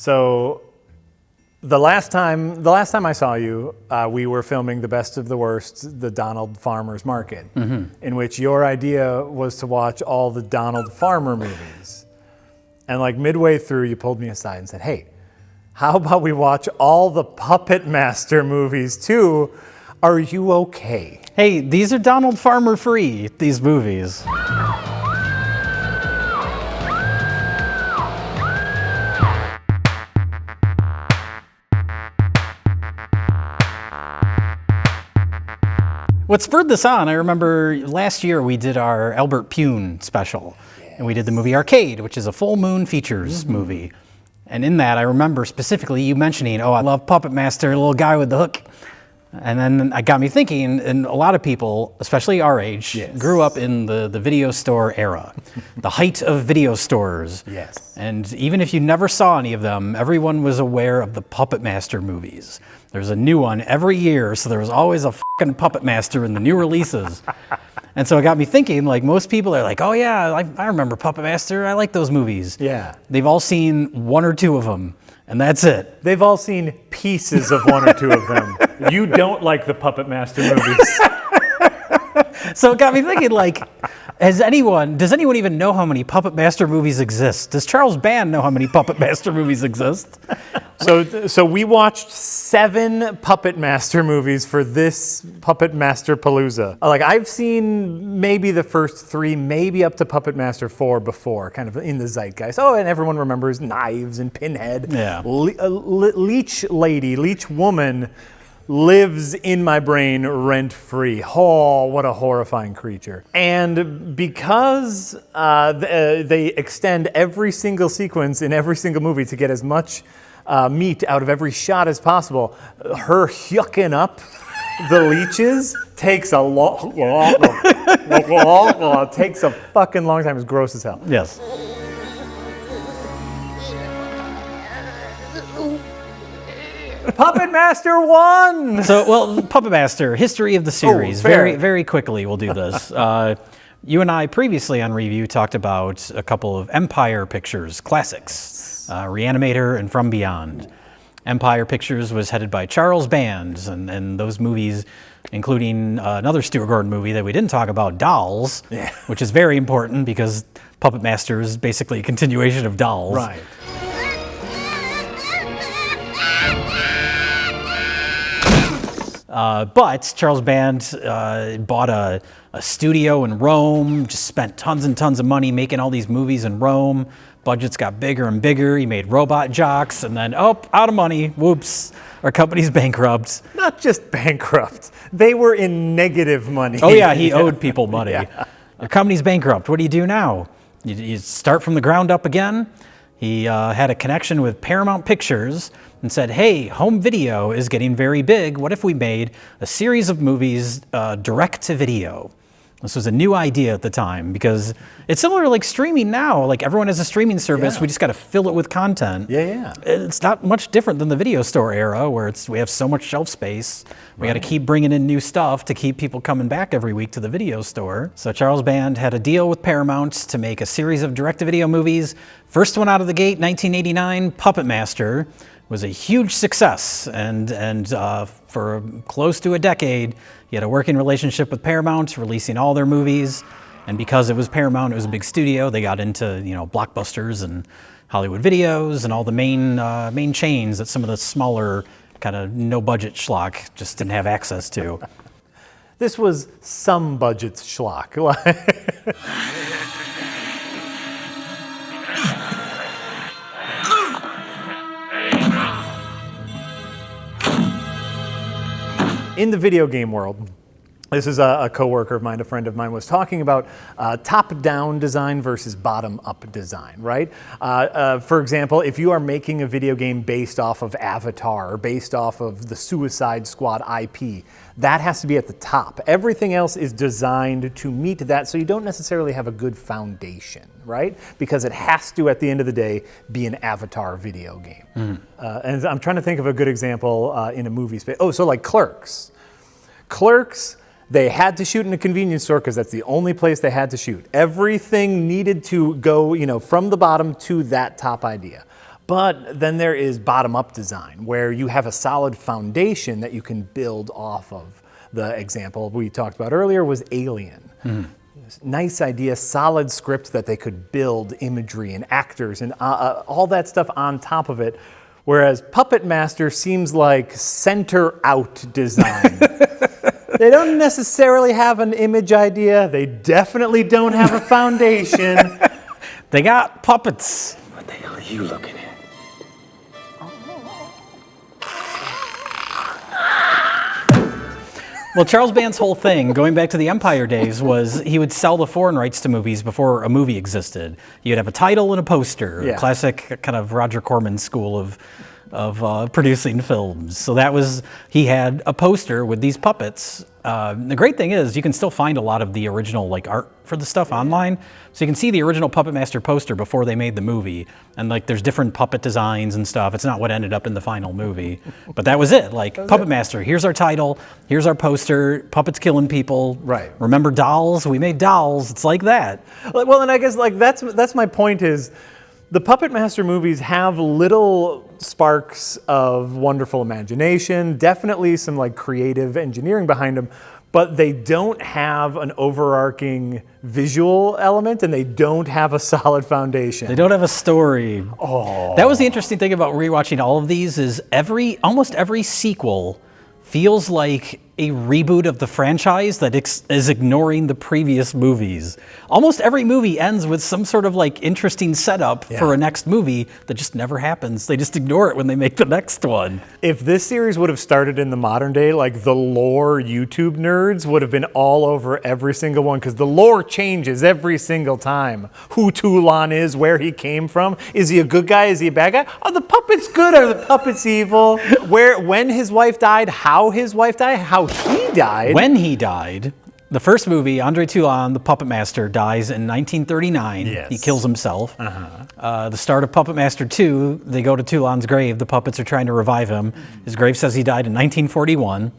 So the last time I saw you, we were filming The Best of the Worst, the Donald Farmer's Market, in which your idea was to watch all the Donald Farmer movies. And like midway through, you pulled me aside and said, hey, how about we watch all the Puppet Master movies too? Are you okay? Hey, these are Donald Farmer free, these movies. What spurred this on, I remember last year we did our Albert Pune special. Yes. And we did the movie Arcade, which is a full moon features movie. And in that, I remember specifically you mentioning, oh, I love Puppet Master, the little guy with the hook. And then it got me thinking, and a lot of people, especially our age, grew up in the video store era, the height of video stores. Yes. And even if you never saw any of them, everyone was aware of the Puppet Master movies. There's a new one every year, so there was always a fucking Puppet Master in the new releases. And so it got me thinking, like, most people are like, oh yeah, I remember Puppet Master, I like those movies. Yeah. They've all seen one or two of them. And that's it. They've all seen pieces of one or two of them. You don't like the Puppet Master movies. So it got me thinking, like, does anyone even know how many Puppet Master movies exist? Does Charles Band know how many Puppet Master movies exist? So we watched 7 Puppet Master movies for this Puppet Master Palooza. Like, I've seen maybe the first 3, maybe up to Puppet Master 4 before, kind of in the zeitgeist. Oh, and everyone remembers Knives and Pinhead. Yeah. Leech Woman lives in my brain rent-free. Oh, what a horrifying creature. And because they extend every single sequence in every single movie to get as much meat out of every shot as possible, her yucking up the leeches takes a takes a fucking long time. It's gross as hell. Yes. Puppet Master 1! So, well, Puppet Master, history of the series. Oh, fair. Very quickly we'll do this. You and I previously on Review talked about a couple of Empire Pictures classics, Reanimator and From Beyond. Empire Pictures was headed by Charles Band, and those movies, including another Stuart Gordon movie that we didn't talk about, Dolls, which is very important because Puppet Master is basically a continuation of Dolls. Right. But Charles Band bought a studio in Rome, just spent tons and tons of money making all these movies in Rome. Budgets got bigger and bigger. He made Robot Jocks, and then, out of money. Whoops, our company's bankrupt. Not just bankrupt. They were in negative money. Oh yeah, he owed people money. Our company's bankrupt. What do you do now? You start from the ground up again? He had a connection with Paramount Pictures and said, hey, home video is getting very big. What if we made a series of movies direct to video? This was a new idea at the time because it's similar to like streaming now. Like everyone has a streaming service. We just got to fill it with content. Yeah. It's not much different than the video store era where we have so much shelf space. We got to keep bringing in new stuff to keep people coming back every week to the video store. So Charles Band had a deal with Paramount to make a series of direct-to-video movies. First one out of the gate, 1989, Puppet Master, was a huge success. And for close to a decade, he had a working relationship with Paramount, releasing all their movies. And because it was Paramount, it was a big studio, they got into, Blockbusters and Hollywood Videos and all the main chains that some of the smaller kind of no-budget schlock just didn't have access to. This was some budget schlock. In the video game world, this is a coworker of mine, a friend of mine, was talking about top-down design versus bottom-up design, right? For example, if you are making a video game based off of Avatar or based off of the Suicide Squad IP, that has to be at the top. Everything else is designed to meet that, so you don't necessarily have a good foundation, right? Because it has to, at the end of the day, be an Avatar video game. And I'm trying to think of a good example in a movie space. Oh, so like Clerks. Clerks, they had to shoot in a convenience store because that's the only place they had to shoot. Everything needed to go, from the bottom to that top idea. But then there is bottom-up design, where you have a solid foundation that you can build off of. The example we talked about earlier was Alien. Nice idea, solid script that they could build imagery and actors and all that stuff on top of it. Whereas Puppet Master seems like center-out design. They don't necessarily have an image idea. They definitely don't have a foundation. They got puppets. What the hell are you looking at? Well, Charles Band's whole thing, going back to the Empire days, was he would sell the foreign rights to movies before a movie existed. You'd have a title and a poster, Yeah. classic kind of Roger Corman school of producing films. So that was, he had a poster with these puppets. The great thing is you can still find a lot of the original like art for the stuff online. So you can see the original Puppet Master poster before they made the movie. And like there's different puppet designs and stuff. It's not what ended up in the final movie. But that was it. Like Puppet Master, here's our title, here's our poster, puppets killing people. Right. Remember dolls? We made dolls. It's like that. Well, and I guess like that's my point is the Puppet Master movies have little sparks of wonderful imagination, definitely some like creative engineering behind them, but they don't have an overarching visual element and they don't have a solid foundation. They don't have a story. Oh. That was the interesting thing about rewatching all of these is almost every sequel feels like a reboot of the franchise that is ignoring the previous movies. Almost every movie ends with some sort of like interesting setup for a next movie that just never happens. They just ignore it when they make the next one. If this series would have started in the modern day, like the lore YouTube nerds would have been all over every single one because the lore changes every single time. Who Toulon is, where he came from. Is he a good guy? Is he a bad guy? Are the puppets good? Are the puppets evil? When his wife died, how his wife died, how he died. When he died, the first movie, Andre Toulon, the Puppet Master, dies in 1939. Yes. He kills himself. The start of Puppet Master 2, they go to Toulon's grave. The puppets are trying to revive him. His grave says he died in 1941.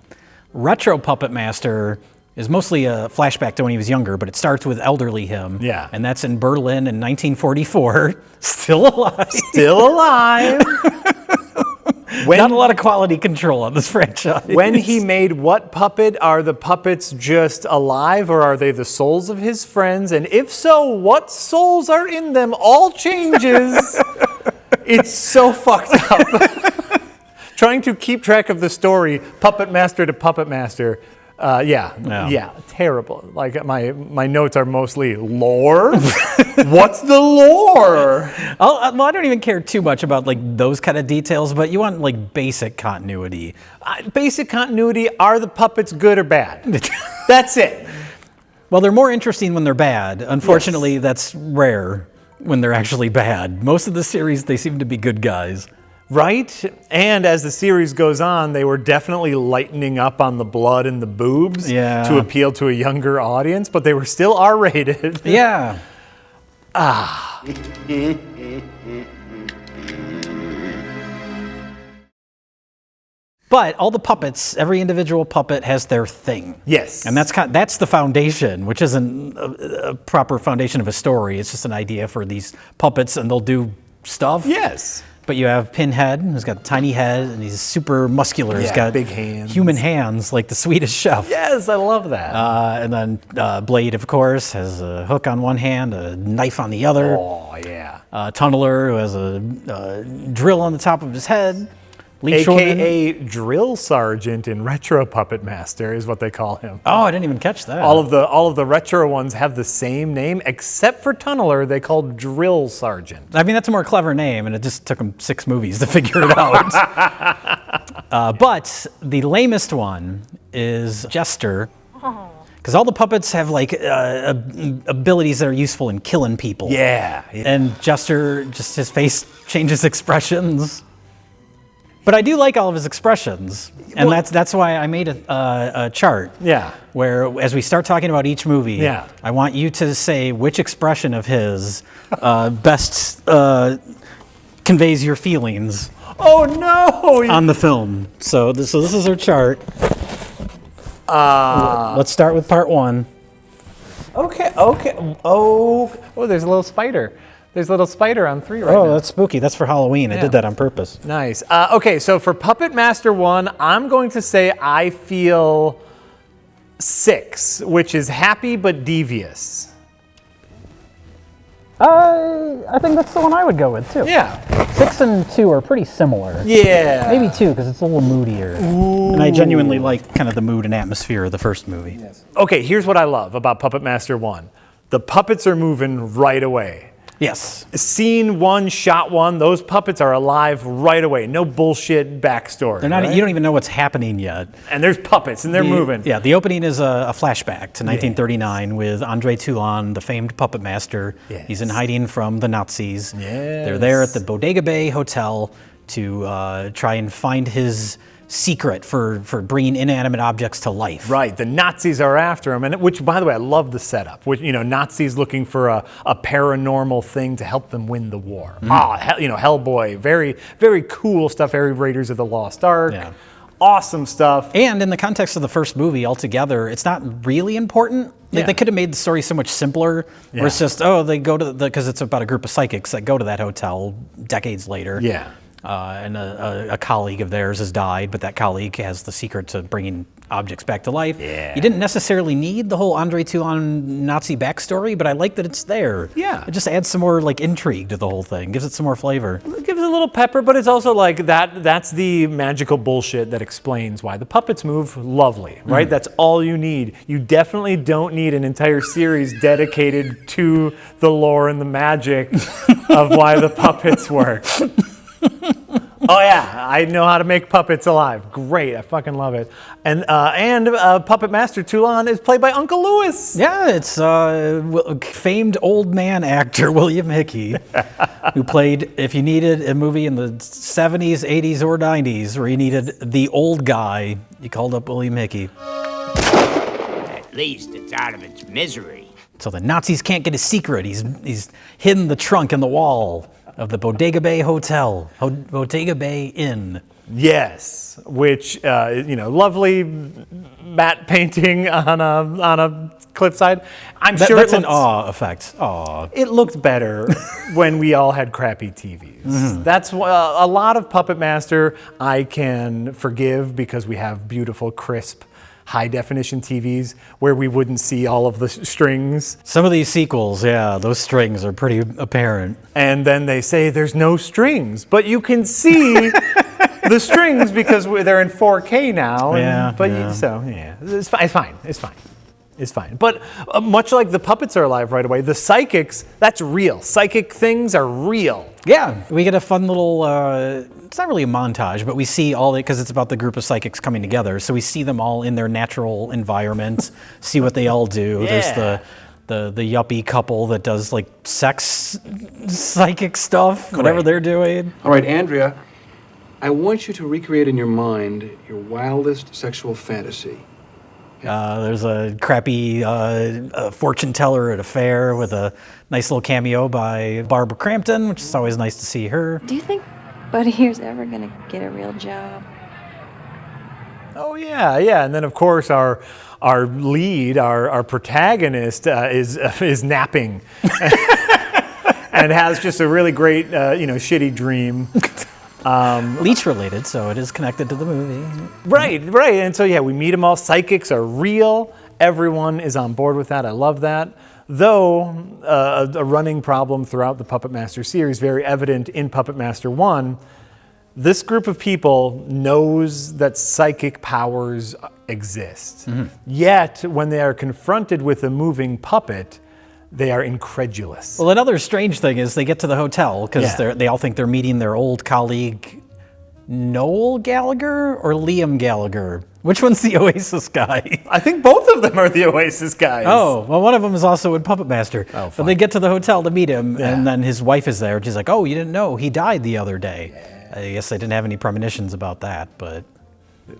Retro Puppet Master is mostly a flashback to when he was younger, but it starts with elderly him. Yeah. And that's in Berlin in 1944. Still alive. Still alive. Not a lot of quality control on this franchise. When he made what puppet? Are the puppets just alive or are they the souls of his friends? And if so, what souls are in them? All changes. It's so fucked up. Trying to keep track of the story, Puppet Master to Puppet Master. Terrible. Like my notes are mostly lore. What's the lore? Well, I don't even care too much about like those kind of details, but you want like basic continuity. Basic continuity. Are the puppets good or bad? That's it. Well, they're more interesting when they're bad. Unfortunately, that's rare when they're actually bad. Most of the series, they seem to be good guys. Right? And as the series goes on, they were definitely lightening up on the blood and the boobs to appeal to a younger audience, but they were still R-rated. Yeah. But all the puppets, every individual puppet has their thing. Yes. And that's the foundation, which isn't a proper foundation of a story. It's just an idea for these puppets, and they'll do stuff. Yes. But you have Pinhead, who's got a tiny head, and he's super muscular. He's got big hands. Human hands, like the Swedish chef. Yes, I love that. And then Blade, of course, has a hook on one hand, a knife on the other. Oh, yeah. Tunneler, who has a drill on the top of his head. AKA Drill Sergeant in Retro Puppet Master is what they call him. Oh, I didn't even catch that. All of the retro ones have the same name, except for Tunneler, they called Drill Sergeant. I mean, that's a more clever name, and it just took them 6 movies to figure it out. But the lamest one is Jester. Because all the puppets have like abilities that are useful in killing people. Yeah. And Jester, just his face changes expressions. But I do like all of his expressions, and that's why I made a chart. Yeah. Where as we start talking about each movie, I want you to say which expression of his best conveys your feelings. Oh no! On the film. So this is our chart. Let's start with part 1. Okay. Oh, there's a little spider. There's a little spider on 3 right Oh, now. that's spooky. That's for Halloween. I Yeah. did that on purpose. Nice. Okay, so for Puppet Master 1, I'm going to say I feel 6, which is happy but devious. I think that's the one I would go with, too. Yeah. 6 and 2 are pretty similar. Yeah. Maybe 2, because it's a little moodier. Ooh. And I genuinely like kind of the mood and atmosphere of the first movie. Yes. Okay, here's what I love about Puppet Master 1. The puppets are moving right away. Yes. Scene 1, shot 1, those puppets are alive right away. No bullshit backstory. They're not. right? You don't even know what's happening yet. And there's puppets, and they're moving. Yeah, the opening is a flashback to 1939 with Andre Toulon, the famed puppet master. Yes. He's in hiding from the Nazis. Yes. They're there at the Bodega Bay Hotel to try and find his secret for bringing inanimate objects to life. Right, the Nazis are after him, and which, by the way, I love the setup. Which, Nazis looking for a paranormal thing to help them win the war. Hellboy, very, very cool stuff. Very Raiders of the Lost Ark. Yeah. Awesome stuff. And in the context of the first movie altogether, it's not really important. Yeah. They could have made the story so much simpler, where it's just, they go to because it's about a group of psychics that go to that hotel decades later. Yeah. And a colleague of theirs has died, but that colleague has the secret to bringing objects back to life. Yeah. You didn't necessarily need the whole Andre Toulon Nazi backstory, but I like that it's there. Yeah. It just adds some more intrigue to the whole thing, gives it some more flavor. It gives it a little pepper, but it's also that's the magical bullshit that explains why the puppets move. Lovely, right? That's all you need. You definitely don't need an entire series dedicated to the lore and the magic of why the puppets work. Oh yeah, I know how to make puppets alive. Great, I fucking love it. And Puppet Master Toulon is played by Uncle Lewis. Yeah, it's famed old man actor William Hickey, who played, if you needed a movie in the 70s, 80s, or 90s, where you needed the old guy, you called up William Hickey. At least it's out of its misery. So the Nazis can't get his secret. He's hidden the trunk in the wall of the Bodega Bay Hotel, Bodega Bay Inn. Yes, which lovely matte painting on a cliffside. I'm sure That's an awe effect. Aw. It looked better when we all had crappy TVs. Mm-hmm. That's a lot of Puppet Master I can forgive because we have beautiful, crisp, high-definition TVs where we wouldn't see all of the strings. Some of these sequels, yeah, those strings are pretty apparent. And then they say there's no strings, but you can see the strings because they're in 4K now. It's fine. It's fine. But much like the puppets are alive right away, the psychics, that's real. Psychic things are real. Yeah, we get a fun little, it's not really a montage, but we see all because it's about the group of psychics coming together. So we see them all in their natural environment, see what they all do. Yeah. There's the yuppie couple that does sex psychic stuff, whatever they're doing. All right, Andrea, I want you to recreate in your mind your wildest sexual fantasy. There's a crappy fortune teller at a fair with a nice little cameo by Barbara Crampton, which is always nice to see her. Do you think Buddy here's ever gonna get a real job? Oh yeah. And then of course our lead, our protagonist is napping, and has just a really great shitty dream. Leech related, so it is connected to the movie. Right. And so, we meet them all. Psychics are real. Everyone is on board with that. I love that. Though, a running problem throughout the Puppet Master series, very evident in Puppet Master 1, this group of people knows that psychic powers exist. Mm-hmm. Yet, when they are confronted with a moving puppet, they are incredulous. Well, another strange thing is they get to the hotel because they all think they're meeting their old colleague, Noel Gallagher or Liam Gallagher. Which one's the Oasis guy? I think both of them are the Oasis guys. Oh, well, one of them is also in Puppet Master. Oh, but they get to the hotel to meet him, and then his wife is there. And she's like, "Oh, you didn't know he died the other day." Yeah. I guess I didn't have any premonitions about that, but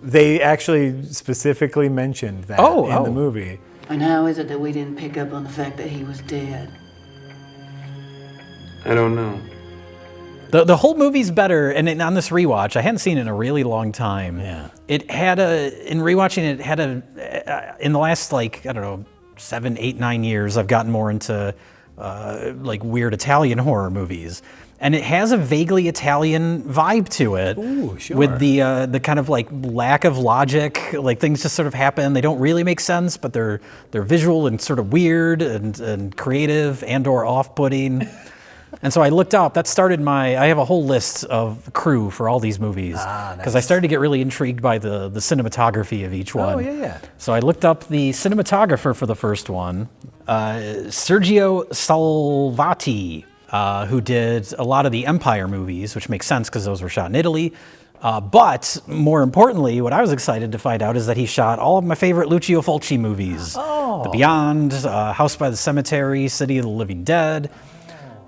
they actually specifically mentioned that in the movie. And how is it that we didn't pick up on the fact that he was dead? I don't know. The whole movie's better, and on this rewatch, I hadn't seen it in a really long time. Yeah. It had in rewatching it, in the last 7, 8, 9 years, I've gotten more into like weird Italian horror movies. And it has a vaguely Italian vibe to it. Ooh, sure. With the kind of like lack of logic, like things just sort of happen. They don't really make sense, but they're visual and sort of weird and creative and or off-putting. And so I looked up, that started I have a whole list of crew for all these movies. Because I started to get really intrigued by the cinematography of each one. Oh, yeah. So I looked up the cinematographer for the first one, Sergio Salvati, who did a lot of the Empire movies, which makes sense because those were shot in Italy. But more importantly, what I was excited to find out is that he shot all of my favorite Lucio Fulci movies. The Beyond, House by the Cemetery, City of the Living Dead.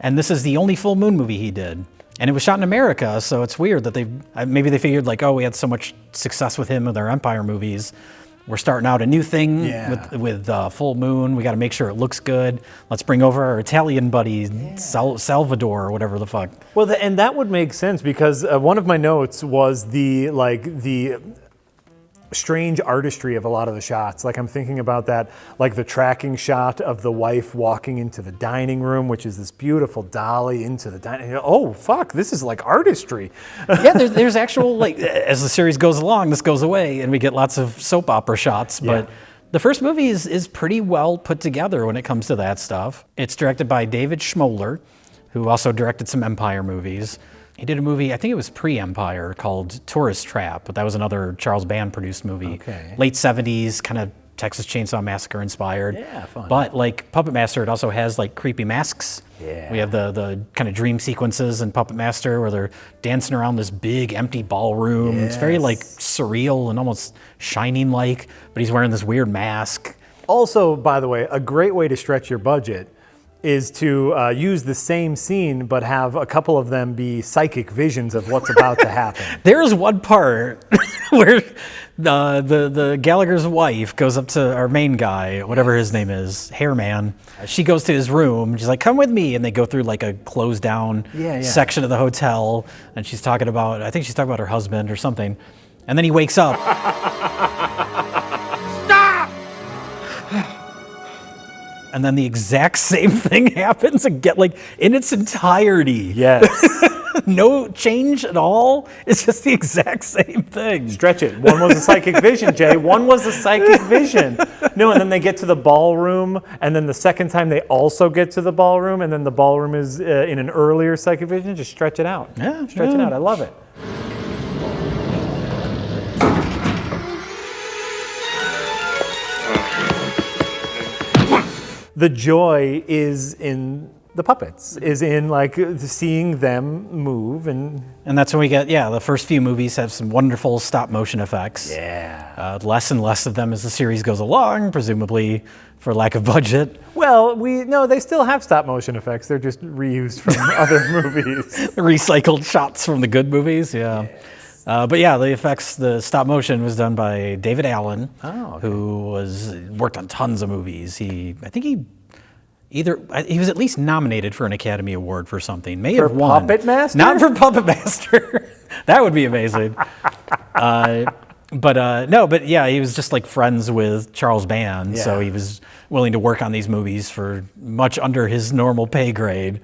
And this is the only full moon movie he did. And it was shot in America, so it's weird that maybe they figured like, oh, we had so much success with him with our Empire movies. We're starting out a new thing with Full Moon. We got to make sure it looks good. Let's bring over our Italian buddy, Salvador, or whatever the fuck. Well, and that would make sense because one of my notes was the strange artistry of a lot of the shots. Like I'm thinking about that, like the tracking shot of the wife walking into the dining room, which is this beautiful dolly into the dining room. Oh, fuck, this is like artistry. Yeah, there's actual, like, as the series goes along, this goes away and we get lots of soap opera shots, but the first movie is pretty well put together when it comes to that stuff. It's directed by David Schmoller, who also directed some Empire movies. He did a movie, I think it was pre-Empire, called Tourist Trap, but that was another Charles Band produced movie. Okay. Late 70s, kind of Texas Chainsaw Massacre inspired. Yeah, fun. But like Puppet Master, it also has like creepy masks. Yeah. We have the kind of dream sequences in Puppet Master where they're dancing around this big empty ballroom. It's very like surreal and almost Shining-like, but he's wearing this weird mask. Also, by the way, a great way to stretch your budget is to use the same scene, but have a couple of them be psychic visions of what's about to happen. There's one part where the Gallagher's wife goes up to our main guy, whatever his name is, Hairman. She goes to his room. She's like, "Come with me," and they go through like a closed down section of the hotel. And she's talking about, I think she's talking about her husband or something. And then he wakes up. And then the exact same thing happens again, like in its entirety. Yes. No change at all. It's just the exact same thing. Stretch it. One was a psychic vision, Jay. One was a psychic vision. No, and then they get to the ballroom, and then the second time they also get to the ballroom, and then the ballroom is in an earlier psychic vision. Just stretch it out. Yeah, Stretch it out. I love it. The joy is in the puppets, is in like seeing them move and that's when we get, the first few movies have some wonderful stop motion effects. Yeah. Less and less of them as the series goes along, presumably for lack of budget. Well, they still have stop motion effects. They're just reused from other movies. Recycled shots from the good movies, yeah. Yes. The effects, the stop motion was done by David Allen, who worked on tons of movies. I think he was at least nominated for an Academy Award for something. May have won. For Puppet Master? Not for Puppet Master. That would be amazing. He was just like friends with Charles Band, so he was willing to work on these movies for much under his normal pay grade.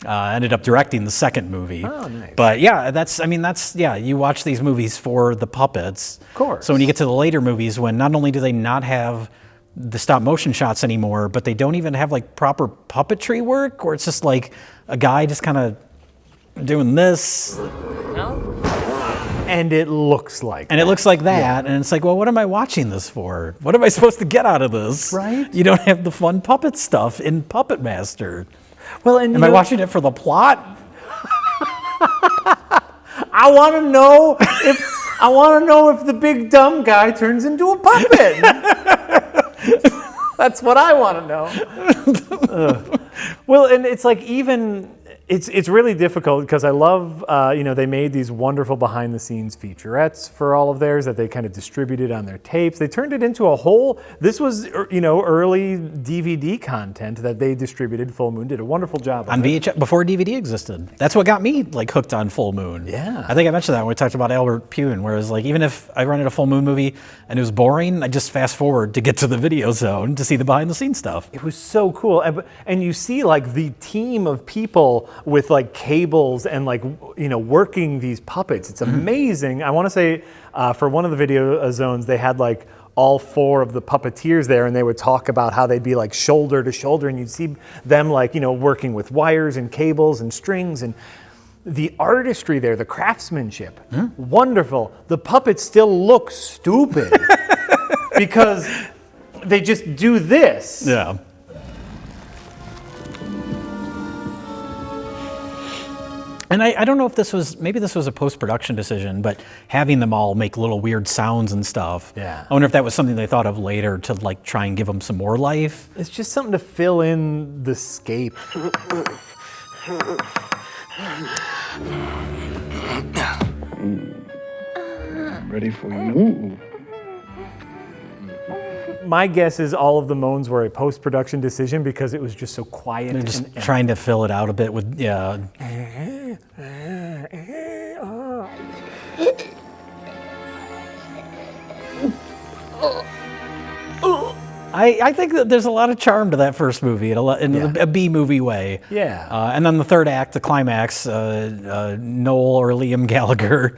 Ended up directing the second movie. Oh, nice. But you watch these movies for the puppets. Of course. So when you get to the later movies, when not only do they not have the stop motion shots anymore, but they don't even have like proper puppetry work, or it's just like a guy just kind of doing this. And it looks like And it looks like that, and it's like, well, what am I watching this for? What am I supposed to get out of this? Right. You don't have the fun puppet stuff in Puppet Master. Well, and Am I watching it for the plot? I want to know if the big dumb guy turns into a puppet. That's what I want to know. Well, and it's like even It's really difficult because I love, they made these wonderful behind the scenes featurettes for all of theirs that they kind of distributed on their tapes. They turned it into a whole, this was, early DVD content that they distributed. Full Moon did a wonderful job on VHS before DVD existed. That's what got me like hooked on Full Moon. Yeah. I think I mentioned that when we talked about Albert Pune, whereas like even if I rented a Full Moon movie and it was boring, I just fast forward to get to the video zone to see the behind the scenes stuff. It was so cool. And you see like the team of people with like cables and like, working these puppets. It's amazing. I want to say for one of the video zones, they had like all 4 of the puppeteers there, and they would talk about how they'd be like shoulder to shoulder, and you'd see them like, working with wires and cables and strings, and the artistry there, the craftsmanship, wonderful. The puppets still look stupid because they just do this. Yeah. And I don't know if maybe this was a post-production decision, but having them all make little weird sounds and stuff. Yeah. I wonder if that was something they thought of later to like try and give them some more life. It's just something to fill in the scape. Ready for you. My guess is all of the moans were a post-production decision because it was just so quiet. They're just trying to fill it out a bit with, yeah. I think that there's a lot of charm to that first movie in a B-movie way. Yeah. And then the third act, the climax, Noel or Liam Gallagher,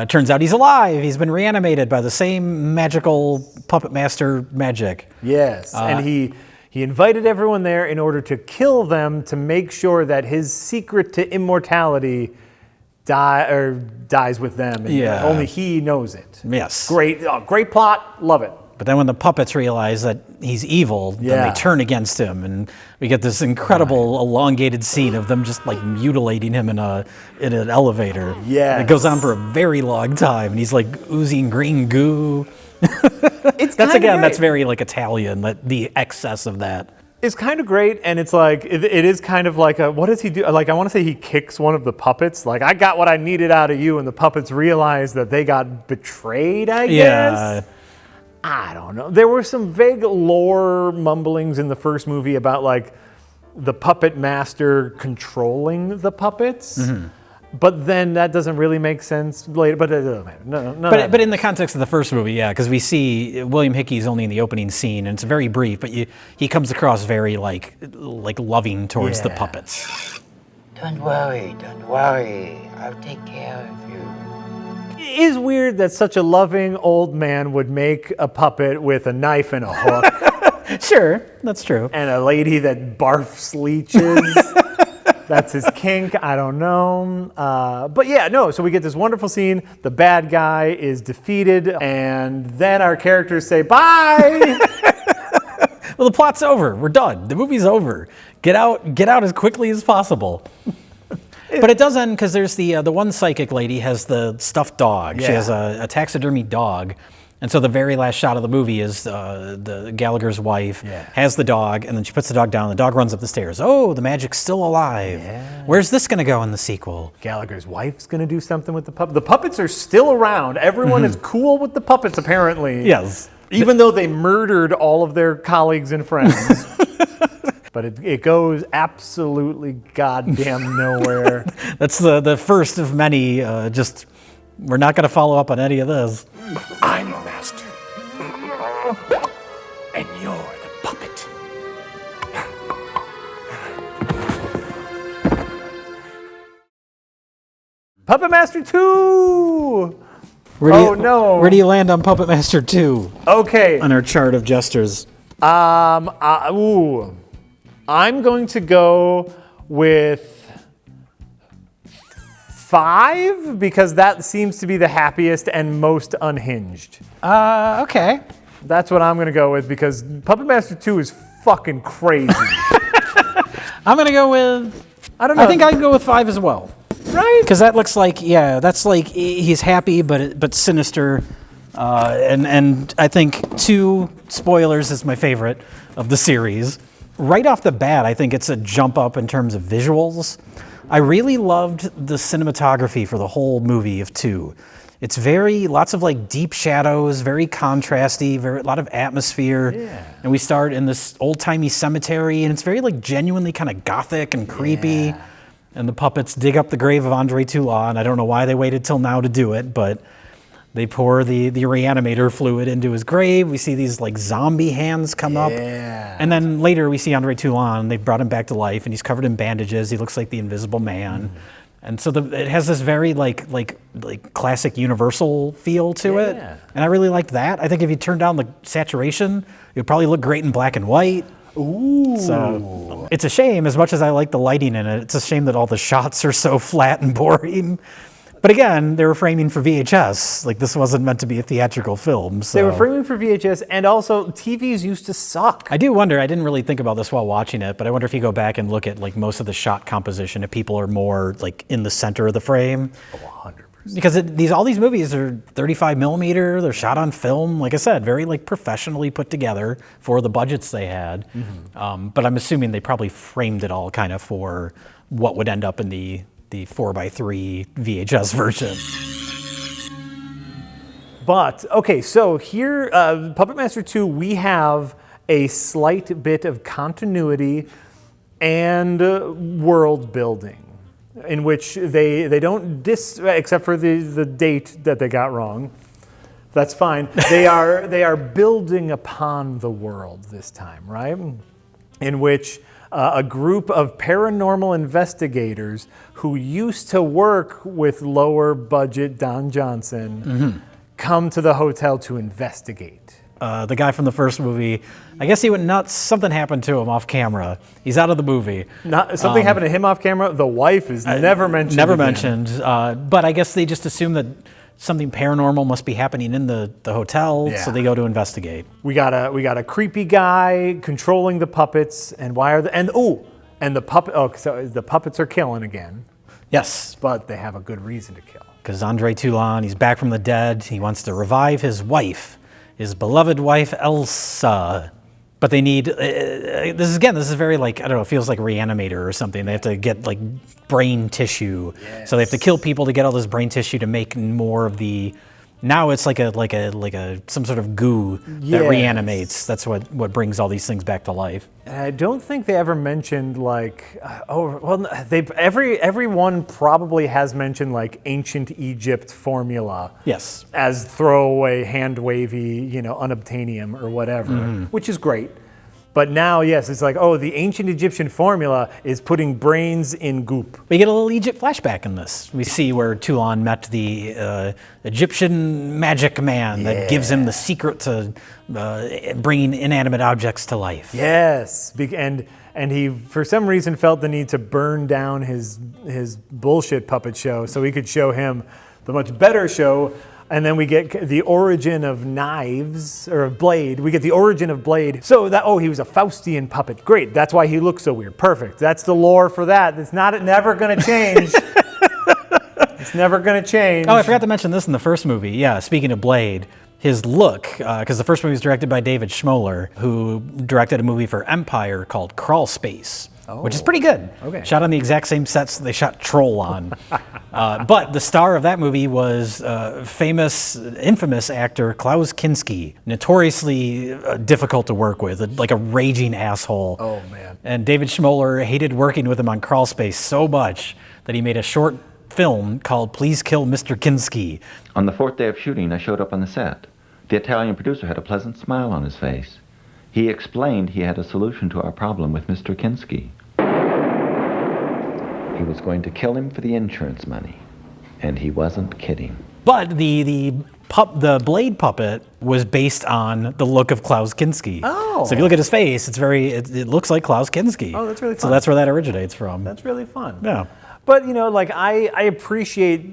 turns out he's alive. He's been reanimated by the same magical puppet master magic. Yes, and he invited everyone there in order to kill them to make sure that his secret to immortality dies with them. And only he knows it. Yes. Great plot. Love it. But then when the puppets realize that he's evil, then they turn against him, and we get this incredible elongated scene of them just like mutilating him in an elevator. Yeah, it goes on for a very long time, and he's like oozing green goo. That's very like Italian. The excess of that. It's kind of great, and it's like it is kind of like what does he do? Like I want to say he kicks one of the puppets. Like I got what I needed out of you, and the puppets realize that they got betrayed. I guess. I don't know. There were some vague lore mumblings in the first movie about like the puppet master controlling the puppets. But then that doesn't really make sense later. But it doesn't matter. But in the context of the first movie, yeah, because we see William Hickey's only in the opening scene, and it's very brief. But he comes across very like loving towards the puppets. Don't worry. I'll take care of you. It is weird that such a loving old man would make a puppet with a knife and a hook. Sure, that's true. And a lady that barfs leeches. That's his kink. I don't know. But yeah, no. So we get this wonderful scene. The bad guy is defeated. And then our characters say, bye. Well, the plot's over. We're done. The movie's over. Get out as quickly as possible. But it does end because there's the one psychic lady has the stuffed dog. Yeah. She has a taxidermy dog. And so the very last shot of the movie is the Gallagher's wife has the dog, and then she puts the dog down, and the dog runs up the stairs. Oh, the magic's still alive. Yeah. Where's this going to go in the sequel? Gallagher's wife's going to do something with the puppet. The puppets are still around. Everyone is cool with the puppets, apparently. Yes. Even though they murdered all of their colleagues and friends. But it goes absolutely goddamn nowhere. That's the first of many. We're not going to follow up on any of this. I'm the master. And you're the puppet. Puppet Master 2! Where do you land on Puppet Master 2? Okay. On our chart of gestures. I'm going to go with 5 because that seems to be the happiest and most unhinged. Okay. That's what I'm going to go with because Puppet Master 2 is fucking crazy. I'm going to go with... I don't know. I think I'd go with 5 as well. Right? Because that looks like, that's like he's happy but sinister. And I think 2, spoilers, is my favorite of the series. Right off the bat, I think it's a jump up in terms of visuals. I really loved the cinematography for the whole movie of 2. It's lots of like deep shadows, very contrasty, a lot of atmosphere. Yeah. And we start in this old-timey cemetery, and it's very like genuinely kind of gothic and creepy. Yeah. And the puppets dig up the grave of Andre Toulon. I don't know why they waited till now to do it, but they pour the reanimator fluid into his grave. We see these like zombie hands come up. And then later we see Andre Toulon. They've brought him back to life, and he's covered in bandages. He looks like the Invisible Man. And so it has this very like classic Universal feel to it. And I really liked that. I think if you turn down the saturation, it would probably look great in black and white. Ooh. So it's a shame, as much as I like the lighting in it, it's a shame that all the shots are so flat and boring. But again, they were framing for VHS. Like, this wasn't meant to be a theatrical film. So. They were framing for VHS, and also TVs used to suck. I do wonder, I didn't really think about this while watching it, but I wonder if you go back and look at like most of the shot composition, if people are more like in the center of the frame. Oh, 100%. Because all these movies are 35 millimeter, they're shot on film, like I said, very like professionally put together for the budgets they had. But I'm assuming they probably framed it all kind of for what would end up in the 4x3 VHS version. But, okay, so here, Puppet Master 2, we have a slight bit of continuity and world building, in which they don't except for the date that they got wrong. That's fine. They are building upon the world this time, right? In which a group of paranormal investigators who used to work with lower budget Don Johnson come to the hotel to investigate. The guy from the first movie, I guess he went nuts. Something happened to him off camera. He's out of the movie. Something happened to him off camera. The wife is never mentioned. Never again. mentioned. But I guess they just assume that something paranormal must be happening in the hotel, so they go to investigate. We got a creepy guy controlling the puppets, and the puppets are killing again. Yes, but they have a good reason to kill. Because Andre Toulon, he's back from the dead. He wants to revive his wife, his beloved wife Elsa. But they need, this is very like, I don't know, it feels like Reanimator or something. They have to get like brain tissue. Yes. So they have to kill people to get all this brain tissue to make more of the, now it's like some sort of goo that reanimates. That's what brings all these things back to life. And I don't think they ever mentioned like, everyone probably has mentioned like ancient Egypt formula. Yes. As throwaway, hand wavy, unobtainium or whatever, which is great. But now, yes, it's like, the ancient Egyptian formula is putting brains in goop. We get a little Egypt flashback in this. We see where Toulon met the Egyptian magic man that gives him the secret to bringing inanimate objects to life. Yes, and he, for some reason, felt the need to burn down his bullshit puppet show so he could show him the much better show. And then we get the origin of knives, or of Blade. We get the origin of Blade. So he was a Faustian puppet. Great, that's why he looks so weird. Perfect, that's the lore for that. It's never gonna change. It's never gonna change. Oh, I forgot to mention this in the first movie. Yeah, speaking of Blade, his look, because the first movie was directed by David Schmoller, who directed a movie for Empire called Crawl Space. Which is pretty good. Okay. Shot on the exact same sets they shot Troll on. But the star of that movie was infamous actor Klaus Kinski, notoriously difficult to work with, like a raging asshole. Oh, man. And David Schmoller hated working with him on Crawl Space so much that he made a short film called Please Kill Mr. Kinski. On the fourth day of shooting, I showed up on the set. The Italian producer had a pleasant smile on his face. He explained he had a solution to our problem with Mr. Kinski. He was going to kill him for the insurance money, and he wasn't kidding. But the Blade puppet was based on the look of Klaus Kinski. Oh. So if you look at his face, it looks like Klaus Kinski. Oh, that's really fun. So that's where that originates from. That's really fun. Yeah. But, I appreciate,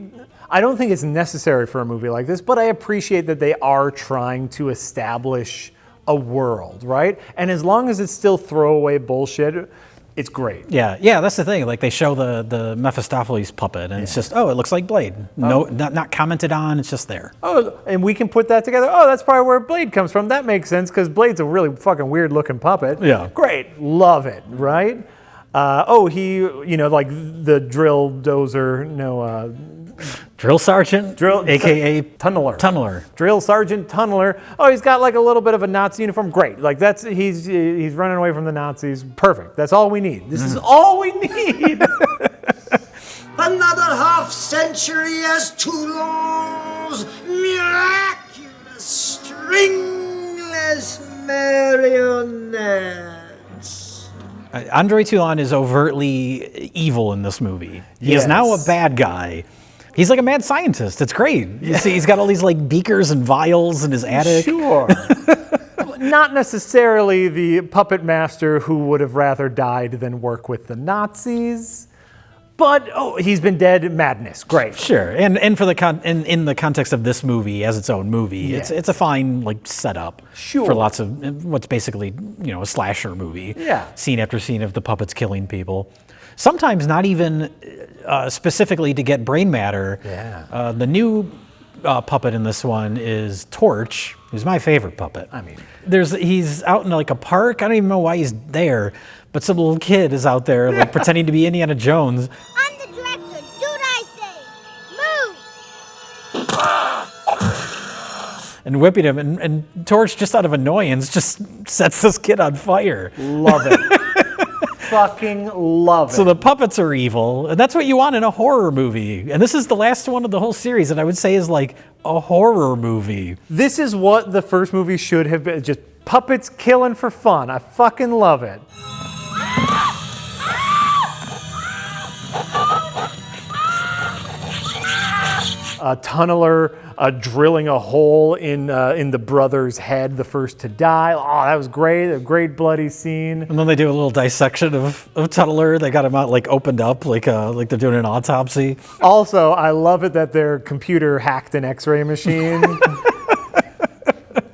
I don't think it's necessary for a movie like this, but I appreciate that they are trying to establish a world, right? And as long as it's still throwaway bullshit, it's great. Yeah, that's the thing. Like, they show the Mephistopheles puppet, and it's just, it looks like Blade. No, not commented on. It's just there. Oh, and we can put that together. Oh, that's probably where Blade comes from. That makes sense because Blade's a really fucking weird looking puppet. Yeah. Great, love it, right? Like the drill dozer, Drill Sergeant, aka Tunneler. Drill Sergeant Tunneler. Oh, he's got like a little bit of a Nazi uniform. Great. Like he's running away from the Nazis. Perfect. That's all we need. This is all we need. Another half century as Toulon's miraculous stringless marionettes. Andre Toulon is overtly evil in this movie. He is now a bad guy. He's like a mad scientist. It's great. You see, he's got all these like beakers and vials in his attic. Sure. Not necessarily the puppet master who would have rather died than work with the Nazis. But he's been dead. Madness, great. Sure, and for the in the context of this movie as its own movie, it's a fine like setup for lots of what's basically a slasher movie. Yeah, scene after scene of the puppets killing people. Sometimes not even specifically to get brain matter. Yeah. The new puppet in this one is Torch, who's my favorite puppet. I mean, he's out in like a park. I don't even know why he's there. But some little kid is out there like pretending to be Indiana Jones. I'm the director. Do what I say. Move! And whipping him. And Torch, just out of annoyance, just sets this kid on fire. Love it. Fucking love it. So the puppets are evil. And that's what you want in a horror movie. And this is the last one of the whole series that I would say is like a horror movie. This is what the first movie should have been. Just puppets killing for fun. I fucking love it. Tunneler drilling a hole in the brother's head, the first to die. Oh, that was great. A great bloody scene. And then they do a little dissection of Tunneler. They got him out like opened up like they're doing an autopsy. Also, I love it that their computer hacked an X-ray machine.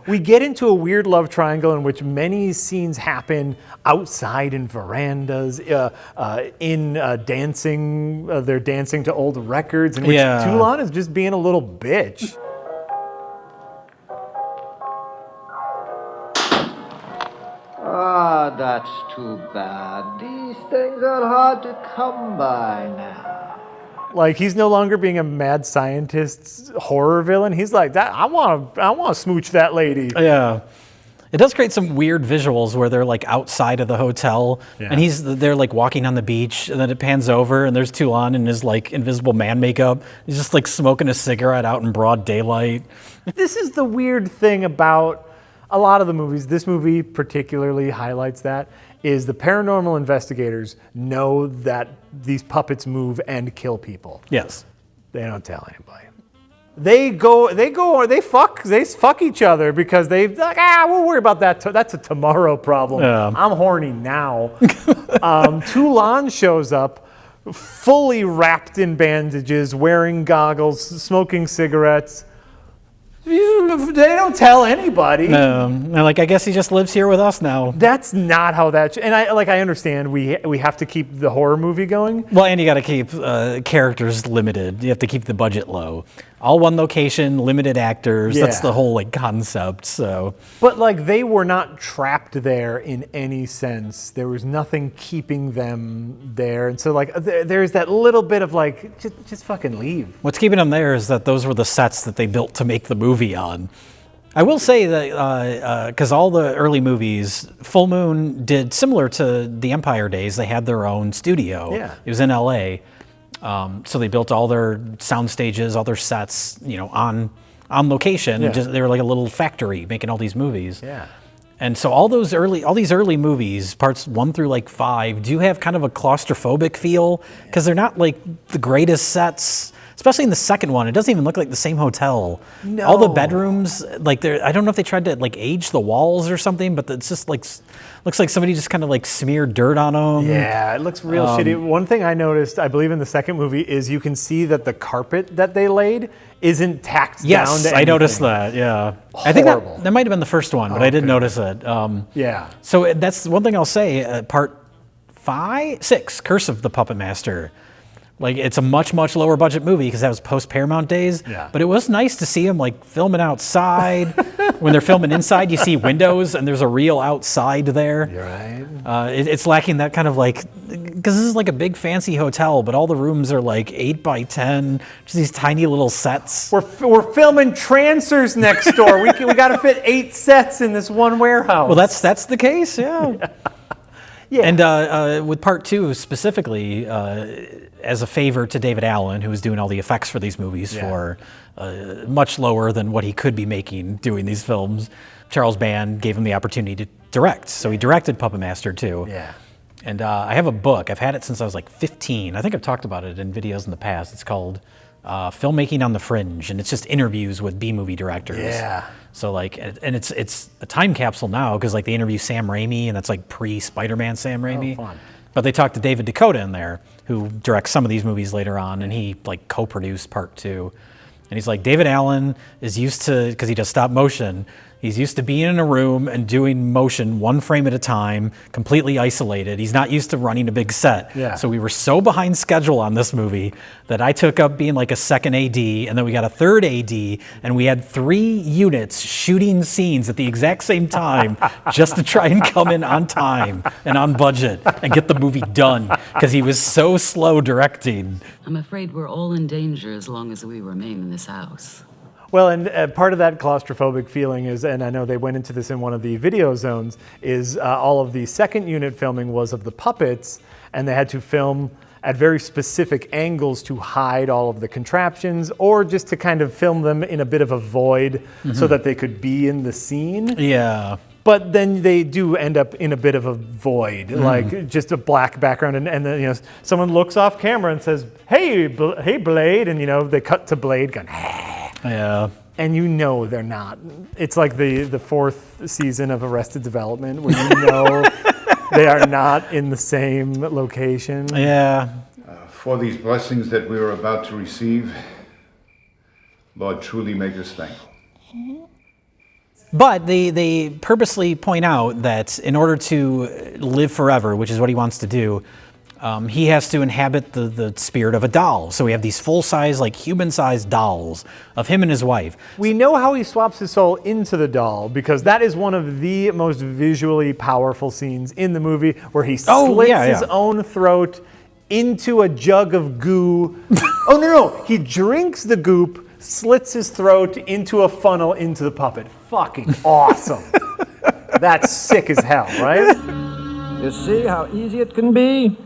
We get into a weird love triangle in which many scenes happen outside in verandas, in dancing. They're dancing to old records, in which Toulon is just being a little bitch. Ah, that's too bad. These things are hard to come by now. Like, he's no longer being a mad scientist horror villain. He's like, that. I want to smooch that lady. Yeah. It does create some weird visuals where they're like outside of the hotel and they're like walking on the beach, and then it pans over and there's Toulon in his like invisible man makeup. He's just like smoking a cigarette out in broad daylight. This is the weird thing about a lot of the movies. This movie particularly highlights that. Is the paranormal investigators know that these puppets move and kill people. Yes. They don't tell anybody. They fuck each other because they've like, we'll worry about that. That's a tomorrow problem. Yeah. I'm horny now. Toulon shows up fully wrapped in bandages, wearing goggles, smoking cigarettes. They don't tell anybody. Like, I guess he just lives here with us now. That's not how that. And I understand we have to keep the horror movie going. Well, and you got to keep characters limited. You have to keep the budget low. All one location, limited actors. That's the whole like concept. So, but like they were not trapped there in any sense. There was nothing keeping them there, and so like there's that little bit of like just fucking leave. What's keeping them there is that those were the sets that they built to make the movie on. I will say that because all the early movies, Full Moon did similar to the Empire days. They had their own studio. Yeah. It was in LA. So they built all their sound stages, all their sets, on location. Yeah. And they were like a little factory making all these movies. Yeah. And so all these early movies, parts 1 through like 5, do have kind of a claustrophobic feel because they're not like the greatest sets. Especially in the second one, it doesn't even look like the same hotel. No. All the bedrooms, like I don't know if they tried to like age the walls or something, but it's just like looks like somebody just kind of like smeared dirt on them. Yeah, it looks real shitty. One thing I noticed, I believe in the second movie, is you can see that the carpet that they laid isn't tacked down to anything. Yes, I noticed that. Yeah, Horrible. I think that might have been the first one, but I did notice it. Yeah. So that's one thing I'll say. Part 6, Curse of the Puppet Master. Like, it's a much, much lower budget movie because that was post-Paramount days. Yeah. But it was nice to see them, like, filming outside. When they're filming inside, you see windows, and there's a real outside there. You're right. It's lacking that kind of, like, because this is like a big fancy hotel, but all the rooms are like 8 by 10, just these tiny little sets. We're filming Trancers next door. We got to fit 8 sets in this one warehouse. Well, that's the case, yeah. Yeah. And with part 2 specifically, as a favor to David Allen, who was doing all the effects for these movies for much lower than what he could be making doing these films, Charles Band gave him the opportunity to direct. So he directed Puppet Master 2. Yeah. And I have a book. I've had it since I was like 15. I think I've talked about it in videos in the past. It's called Filmmaking on the Fringe, and it's just interviews with B-movie directors. Yeah. So like, and it's a time capsule now because like they interview Sam Raimi, and that's like pre-Spider-Man Sam Raimi. Oh, fun. But they talked to David Dakota in there, who directs some of these movies later on, and he like co-produced part 2. And he's like, David Allen is used to, because he does stop motion, he's used to being in a room and doing motion 1 frame at a time, completely isolated. He's not used to running a big set. Yeah. So we were so behind schedule on this movie that I took up being like a second AD, and then we got a third AD, and we had 3 units shooting scenes at the exact same time just to try and come in on time and on budget and get the movie done, because he was so slow directing. I'm afraid we're all in danger as long as we remain in this house. Well, and part of that claustrophobic feeling is, and I know they went into this in one of the video zones, is all of the second unit filming was of the puppets, and they had to film at very specific angles to hide all of the contraptions, or just to kind of film them in a bit of a void so that they could be in the scene. Yeah. But then they do end up in a bit of a void, like just a black background, and then, you know, someone looks off camera and says, "Hey, hey, Blade," and, you know, they cut to Blade going, Yeah. and you know they're not. It's like the 4th season of Arrested Development, where you know they are not in the same location. Yeah. For these blessings that we are about to receive, Lord, truly make us thankful. But they purposely point out that in order to live forever, which is what he wants to do, he has to inhabit the spirit of a doll. So we have these full-size, like human-sized dolls of him and his wife. We know how he swaps his soul into the doll, because that is one of the most visually powerful scenes in the movie, where he slits his own throat into a jug of goo. Oh, no, he drinks the goop, slits his throat into a funnel into the puppet. Fucking awesome. That's sick as hell, right? You see how easy it can be?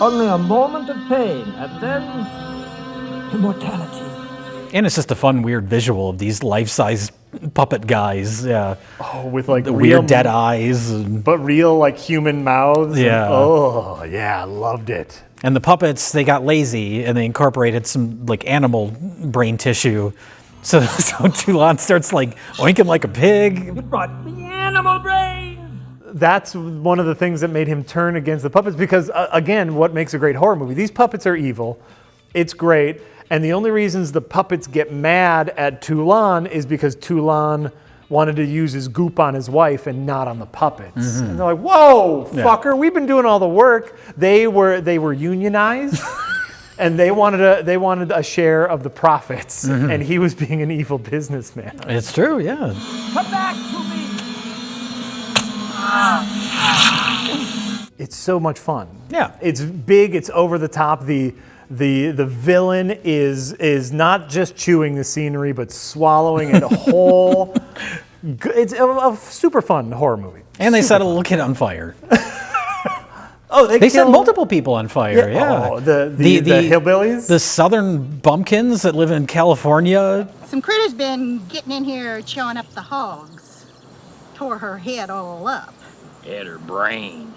Only a moment of pain, and then immortality. And it's just a fun, weird visual of these life-size puppet guys. Yeah. Oh, with like the weird dead eyes. But real, like, human mouths. Yeah. Oh, yeah, loved it. And the puppets, they got lazy, and they incorporated some like animal brain tissue. So Toulon starts like oinking like a pig. You brought me animal brain! That's one of the things that made him turn against the puppets, because again, what makes a great horror movie? These puppets are evil. It's great. And the only reasons the puppets get mad at Toulon is because Toulon wanted to use his goop on his wife and not on the puppets. And they're like, "Whoa, fucker, we've been doing all the work." They were unionized, and they wanted a share of the profits, and he was being an evil businessman. It's true, yeah. Come back to me! It's so much fun. Yeah. It's big, it's over the top. The villain is not just chewing the scenery, but swallowing it whole. It's a super fun horror movie. And they set a little kid on fire. Oh, they set multiple people on fire. Yeah. Oh, the hillbillies, the southern bumpkins that live in California. Some critters been getting in here chewing up the hogs. Tore her head all up. Hit her brain.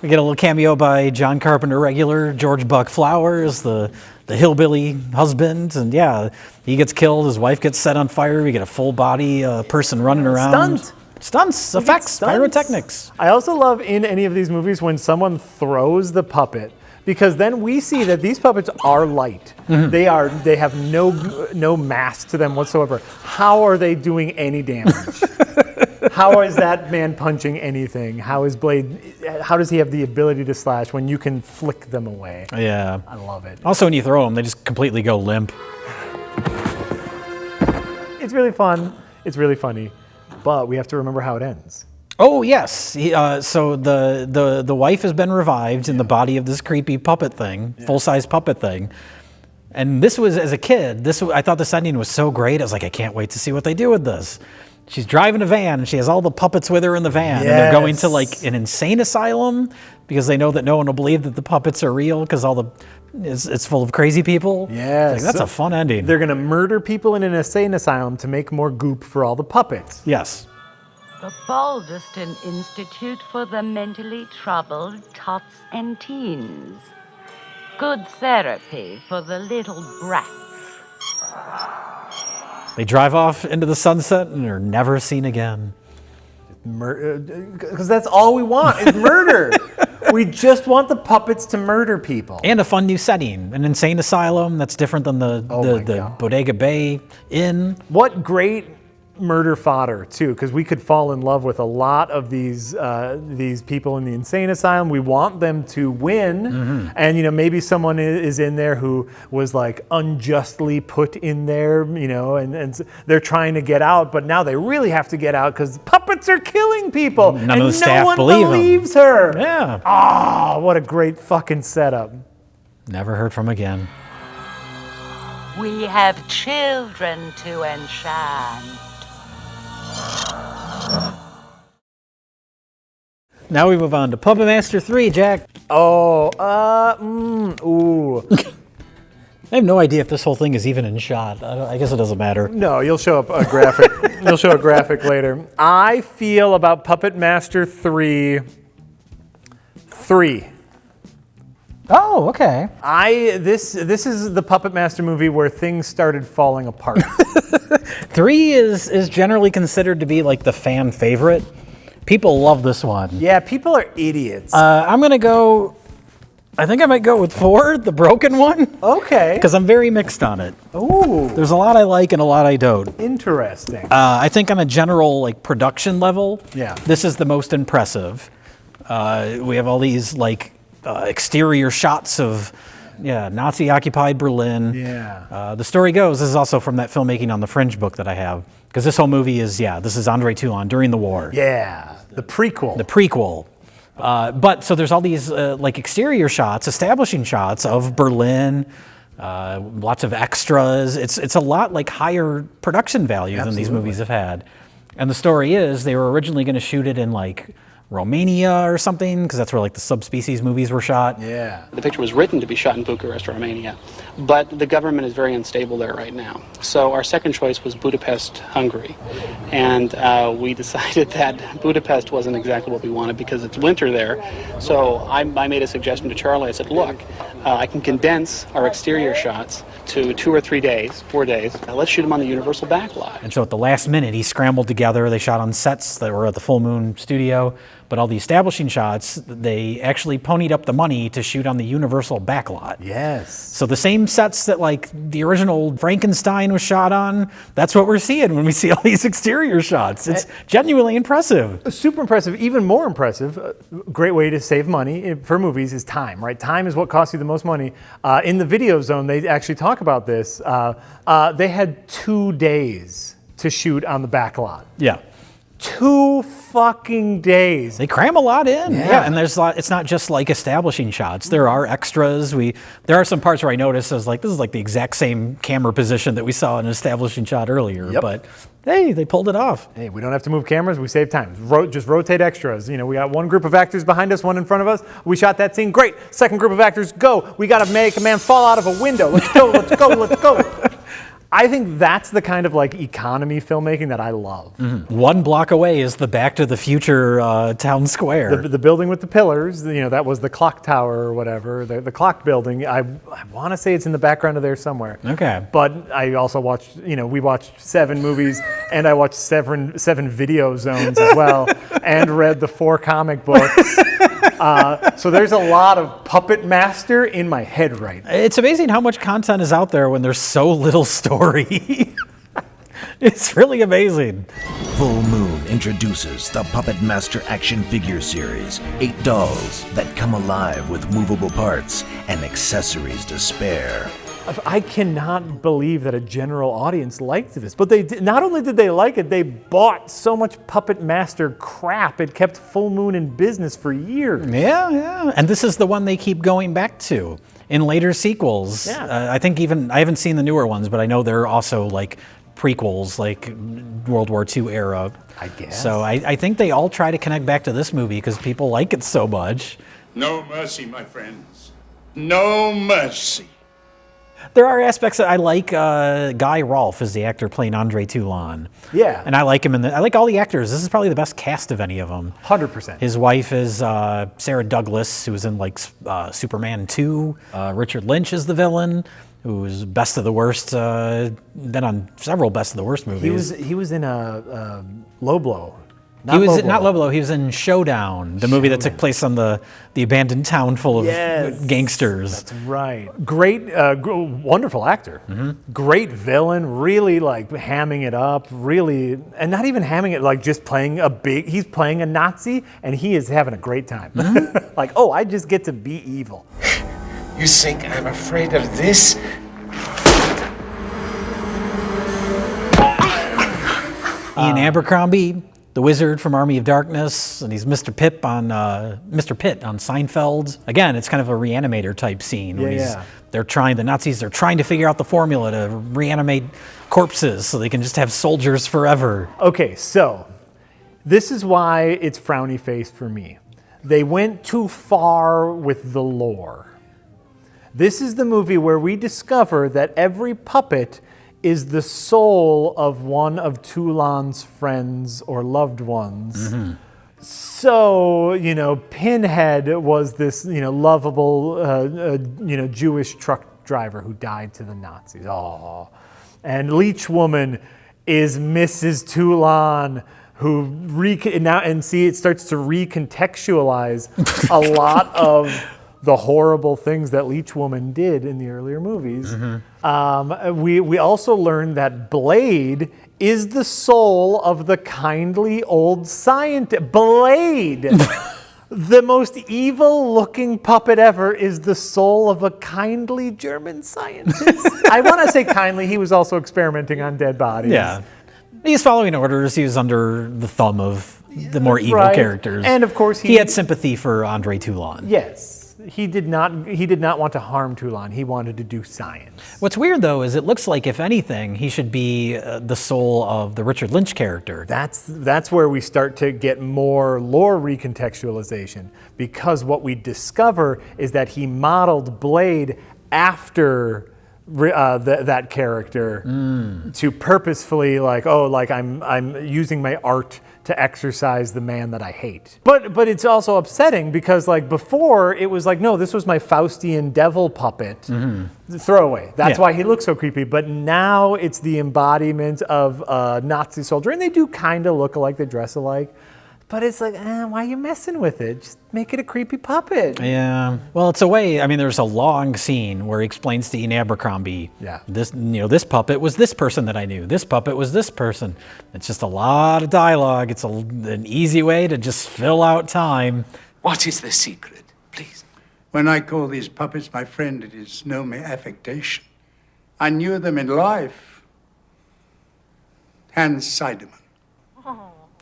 We get a little cameo by John Carpenter regular, George Buck Flowers, the hillbilly husband. And yeah, he gets killed, his wife gets set on fire, we get a full body person running around. Stunts, effects, pyrotechnics. I also love in any of these movies when someone throws the puppet, because then we see that these puppets are light. They have no mass to them whatsoever. How are they doing any damage? How is that man punching anything? How does he have the ability to slash when you can flick them away? Yeah. I love it. Also, when you throw them, they just completely go limp. It's really fun. It's really funny. But we have to remember how it ends. Oh yes. So the wife has been revived in the body of this creepy puppet thing, full-size puppet thing. And this was, as a kid, I thought this ending was so great. I was like, I can't wait to see what they do with this. She's driving a van, and she has all the puppets with her in the van, and they're going to like an insane asylum because they know that no one will believe that the puppets are real because it's full of crazy people. Yes. Like, that's a fun ending. They're going to murder people in an insane asylum to make more goop for all the puppets. Yes. The Baldeston Institute for the Mentally Troubled Tots and Teens. Good therapy for the little brats. They drive off into the sunset and are never seen again. Because that's all we want is murder. We just want the puppets to murder people. And a fun new setting, an insane asylum that's different than the Bodega Bay Inn. What great murder fodder too, because we could fall in love with a lot of these people in the insane asylum. We want them to win, and maybe someone is in there who was like unjustly put in there, and they're trying to get out, but now they really have to get out because puppets are killing people, None and of the staff no one believes them. her. Yeah. Ah, what a great fucking setup. Never heard from again. We have children to enchant. Now we move on to Puppet Master 3, Jack. Ooh. I have no idea if this whole thing is even in shot. I guess it doesn't matter. No, you'll show up a graphic. You'll show a graphic later. I feel about Puppet Master 3. Oh, okay. This is the Puppet Master movie where things started falling apart. 3 is generally considered to be like the fan favorite. People love this one. Yeah, people are idiots. I'm gonna go. I think I might go with 4, the broken one. Okay. Because I'm very mixed on it. Ooh. There's a lot I like and a lot I don't. Interesting. I think on a general production level, this is the most impressive. We have all these exterior shots of Nazi-occupied Berlin. Yeah. The story goes, this is also from that Filmmaking on the Fringe book that I have, because this whole movie is, this is Andre Toulon during the war. Yeah, the prequel. The prequel. But so there's all these exterior shots, establishing shots of Berlin, lots of extras. It's a lot higher production value than these movies have had. And the story is they were originally going to shoot it in Romania or something, because that's where the subspecies movies were shot. Yeah. The picture was written to be shot in Bucharest, Romania, but the government is very unstable there right now. So our second choice was Budapest, Hungary. And we decided that Budapest wasn't exactly what we wanted because it's winter there. So I made a suggestion to Charlie. I said, look, I can condense our exterior shots to 2 or 3 days, 4 days. Let's shoot them on the Universal backlot. And so at the last minute, he scrambled together. They shot on sets that were at the Full Moon Studio. But all the establishing shots, they actually ponied up the money to shoot on the Universal backlot. Yes. So the same sets that the original Frankenstein was shot on, that's what we're seeing when we see all these exterior shots. It's genuinely impressive. Super impressive. Even more impressive, great way to save money for movies is time, right? Time is what costs you the most money. In the Video Zone, they actually talk about this. They had 2 days to shoot on the backlot. Yeah. 2 fucking days. They cram a lot in. Yeah, and there's a lot, it's not just establishing shots. There are extras. There are some parts where I noticed this is the exact same camera position that we saw in an establishing shot earlier. Yep. But hey, they pulled it off. Hey, we don't have to move cameras. We save time. Just rotate extras. We got one group of actors behind us, one in front of us. We shot that scene. Great. Second group of actors, go. We got to make a man fall out of a window. Let's go. Let's go. Let's go. I think that's the kind of economy filmmaking that I love. Mm-hmm. 1 block away is the Back to the Future town square. The building with the pillars, that was the clock tower or whatever, the clock building. I want to say it's in the background of there somewhere. Okay. But I also watched, we watched 7 movies and I watched 7 Video Zones as well and read the 4 comic books. So there's a lot of Puppet Master in my head right now. It's amazing how much content is out there when there's so little story. It's really amazing. Full Moon introduces the Puppet Master action figure series. 8 dolls that come alive with movable parts and accessories to spare. I cannot believe that a general audience liked this. But they not only did they like it, they bought so much Puppet Master crap. It kept Full Moon in business for years. Yeah. And this is the one they keep going back to in later sequels. Yeah. I think I haven't seen the newer ones, but I know they're also like prequels, like World War II era. I guess. So I think they all try to connect back to this movie because people like it so much. No mercy, my friends. No mercy. There are aspects that I like. Guy Rolfe is the actor playing Andre Toulon. Yeah. And I like him I like all the actors. This is probably the best cast of any of them. 100%. His wife is Sarah Douglas, who was in like Superman 2. Richard Lynch is the villain, who was Best of the Worst, been on several Best of the Worst movies. He was in a Low Blow. Not Low Blow. He was in Showdown, the movie that took place on the abandoned town full of gangsters. That's right. Great, wonderful actor. Great villain. Really like hamming it up. Really, and not even hamming it, like just playing he's playing a Nazi, and he is having a great time. Like, oh, I just get to be evil. You think I'm afraid of this? Ian Abercrombie, the wizard from Army of Darkness, and he's Mr. Pitt on Seinfeld. Again, it's kind of a reanimator type scene. Yeah. The Nazis are trying to figure out the formula to reanimate corpses so they can just have soldiers forever. Okay, so this is why it's frowny faced for me. They went too far with the lore. This is the movie where we discover that every puppet is the soul of one of Toulon's friends or loved ones. So, Pinhead was this, lovable, Jewish truck driver who died to the Nazis. Oh. And Leech Woman is Mrs. Toulon, who it starts to recontextualize a lot of the horrible things that Leech Woman did in the earlier movies. We also learned that Blade is the soul of the kindly old scientist. Blade! The most evil-looking puppet ever is the soul of a kindly German scientist. I want to say kindly. He was also experimenting on dead bodies. Yeah. He's following orders. He was under the thumb of the more evil characters. And of course he had sympathy for Andre Toulon. Yes. He did not want to harm Toulon. He wanted to do science. What's weird, though, is it looks like, if anything, he should be the soul of the Richard Lynch character. That's where we start to get more lore recontextualization, because what we discover is that he modeled Blade after that character to purposefully I'm using my art to exercise the man that I hate. But it's also upsetting because before it was no, this was my Faustian devil puppet. Throwaway. That's why he looks so creepy. But now it's the embodiment of a Nazi soldier, and they do kind of look alike. They dress alike. But it's why are you messing with it? Just make it a creepy puppet. Yeah. Well, it's a way. I mean, there's a long scene where he explains to Ian Abercrombie, this puppet was this person that I knew. This puppet was this person. It's just a lot of dialogue. It's an easy way to just fill out time. What is the secret, please? When I call these puppets my friend, it is no mere affectation. I knew them in life. Hans Seidemann,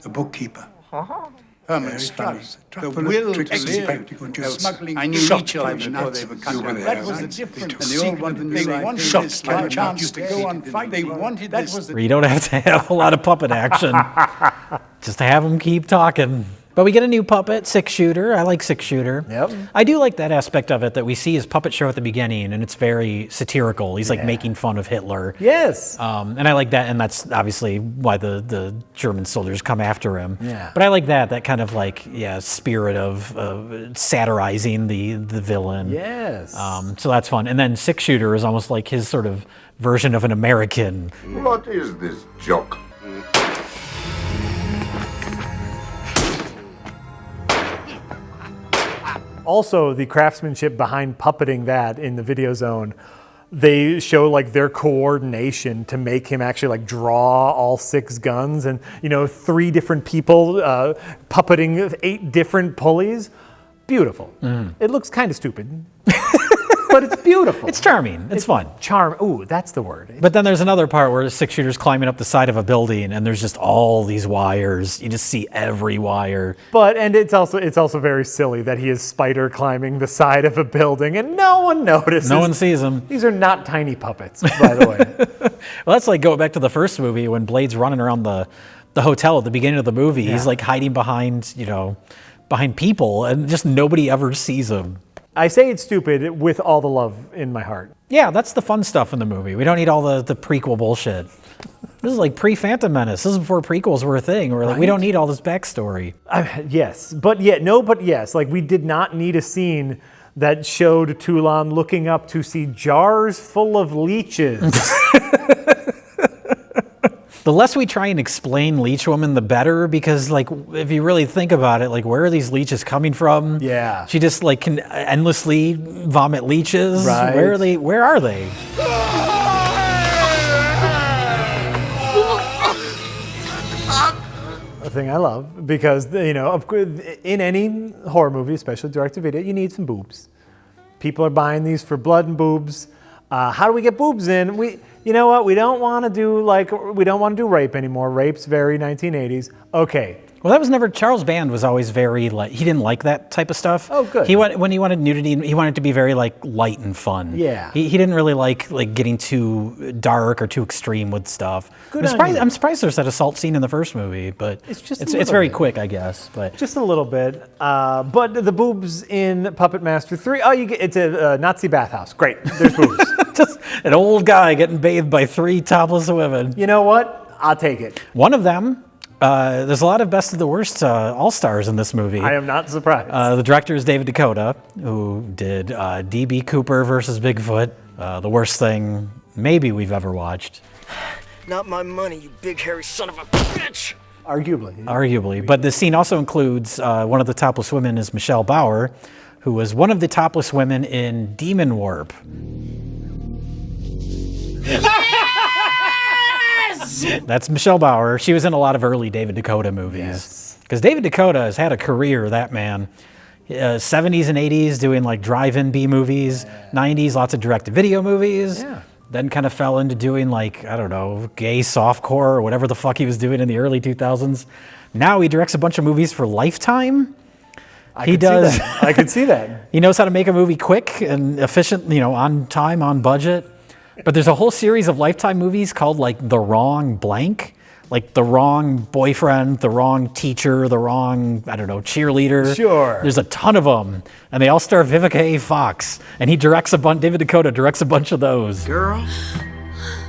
the bookkeeper. Herman Strauss, the will to live, smuggling. I knew each of them before they were cut. That was the difference. And they all wanted this by chance to go on fight. They wanted this. You don't have to have a lot of puppet action. Just have them keep talking. But we get a new puppet, Six Shooter. I like Six Shooter. Yep. I do like that aspect of it, that we see his puppet show at the beginning, and it's very satirical. He's making fun of Hitler. Yes. And I like that, and that's obviously why the German soldiers come after him. Yeah. But I like that kind of spirit of satirizing the villain. Yes. So that's fun. And then Six Shooter is almost like his sort of version of an American. What is this joke? Also, the craftsmanship behind puppeting that in the video zone, they show their coordination to make him actually draw all 6 guns, and 3 different people puppeting 8 different pulleys. Beautiful. It looks kind of stupid. but it's beautiful. It's charming. It's fun. Ooh, that's the word. But then there's another part where the six-shooter's climbing up the side of a building, and there's just all these wires. You just see every wire. And it's also very silly that he is spider climbing the side of a building, and no one notices. No one sees him. These are not tiny puppets, by the way. Well, that's like going back to the first movie when Blade's running around the hotel at the beginning of the movie. Yeah. He's like hiding behind people, and just nobody ever sees him. I say it's stupid with all the love in my heart. Yeah, that's the fun stuff in the movie. We don't need all the prequel bullshit. This is like pre-Phantom Menace. This is before prequels were a thing. We're like, we don't need all this backstory. Yes, but yes. Like, we did not need a scene that showed Toulon looking up to see jars full of leeches. The less we try and explain Leech Woman, the better, because like if you really think about it, like where are these leeches coming from? Yeah. She just like can endlessly vomit leeches. Right. Where are they? Where are they? A thing I love, because of course, in any horror movie, especially direct-to-video, you need some boobs. People are buying these for blood and boobs. How do we get boobs in? You know what? We don't want to do rape anymore. Rape's very 1980s. Okay. Well, that was never. Charles Band was always very like, he didn't like that type of stuff. Oh, good. When he wanted nudity, he wanted it to be very like light and fun. Yeah. He didn't really like getting too dark or too extreme with stuff. Good on you. I'm surprised there's that assault scene in the first movie, but it's very quick, I guess. But just a little bit. But the boobs in Puppet Master 3. Oh, it's a Nazi bathhouse. Great. There's boobs. Just an old guy getting bathed by 3 topless women. You know what? I'll take it. One of them. There's a lot of best of the worst all-stars in this movie. I am not surprised. The director is David Dakota, who did D.B. Cooper versus Bigfoot, the worst thing maybe we've ever watched. Not my money, you big hairy son of a bitch! Arguably. But the scene also includes one of the topless women is Michelle Bauer, who was one of the topless women in Demon Warp. That's Michelle Bauer. She was in a lot of early David Dakota movies. Because David Dakota has had a career, that man. 70s and 80s doing like drive-in B movies. 90s, lots of direct-to-video movies. Yeah. Then kind of fell into doing like, I don't know, gay softcore or whatever the fuck he was doing in the early 2000s. Now he directs a bunch of movies for Lifetime. I could see that. He knows how to make a movie quick and efficient, on time, on budget. But there's a whole series of Lifetime movies called like The Wrong Blank, like the wrong boyfriend, the wrong teacher, the wrong, cheerleader. Sure. There's a ton of them, and they all star Vivica A. Fox, and David Dakota directs a bunch of those. Girl,